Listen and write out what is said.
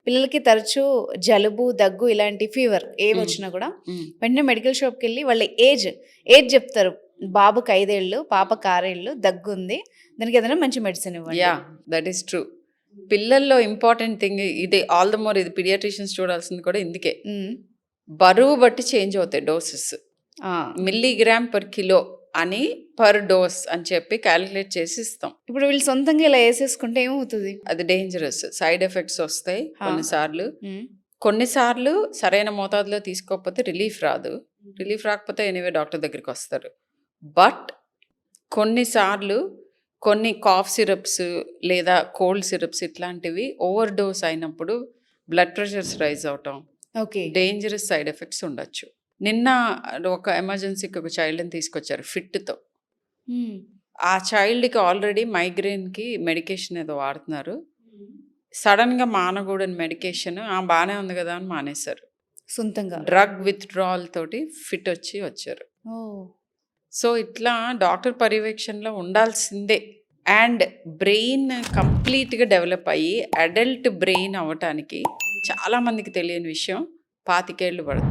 పిల్లలకి తరచూ జలుబు, దగ్గు ఇలాంటి ఫీవర్ హ్మ్. వచ్చినా కూడా హ్మ్. వెంటనే మెడికల్ షాప్‌కెళ్ళి వాళ్ళ ఏజ్ చెప్తారు. బాబుకి 5 ఏళ్ళు, పాపకి 6 ఏళ్ళు, దగ్గుంది. దానికి ఏదైనా మంచి మెడిసిన్ ఇవ్వండి. యాహ్! That is true. పిల్లల్లో ఇంపార్టెంట్ థింగ్ ఇది ఆల్ ద మోర్ ఇది పీడియాట్రిషియన్స్ చూడాల్సింది కూడా ఇందుకే. హ్మ్. బరువు బట్టి చేంజ్ అవుతాయి డోసెస్. ఆ! మిల్లీగ్రామ్ పర్ కిలో అని పర్ డోస్ అని చెప్పి కాలిక్యులేట్ చేసి ఇస్తాం. ఇప్పుడు వీళ్ళు సొంతంగా ఇలా ఏసేసుకుంటే ఏమవుతది? అది డేంజరస్. సైడ్ ఎఫెక్ట్స్ వస్తాయి ఆ! కొన్నిసార్లు. హ్మ్. కొన్నిసార్లు సరైన మోతాదులో తీసుకోకపోతే రిలీఫ్ రాదు. రిలీఫ్ రాకపోతే ఎనీవే డాక్టర్ దగ్గరికొస్తారు. బట్ కొన్నిసార్లు కొన్ని కాఫ్ సిరప్స్ లేదా కోల్డ్ సిరప్స్ ఇట్లాంటివి ఓవర్ డోస్ అయినప్పుడు బ్లడ్ ప్రెషర్స్ రైజ్ అవ్వటం, ఓకే. డేంజరస్ సైడ్ ఎఫెక్ట్స్ ఉండొచ్చు. నిన్న ఒక ఎమర్జెన్సీకి ఒక చైల్డ్‌ని తీసుకొచ్చారు ఫిట్‌తో. హ్మ్. ఆ చైల్డ్‌కి ఆల్రెడీ మైగ్రేన్‌కి మెడికేషన్ ఏదో వాడుతున్నారు. సడెన్‌గా మానకూడని మెడికేషన్ బానే ఉంది గదా! అని మానేశారు. సొంతంగా. డ్రగ్ విత్‌డ్రావల్ తోటి ఫిట్ వచ్చారు. ఓహ్! సో, ఇట్లా డాక్టర్ పర్యవేక్షణలో ఉండాల్సిందే. అండ్ బ్రెయిన్ కంప్లీట్‌గా డెవలప్ అయ్యి అడల్ట్ బ్రెయిన్ అవ్వటానికి చాలా మందికి తెలియని విషయం 25 ఏళ్ళు పడుతుంది.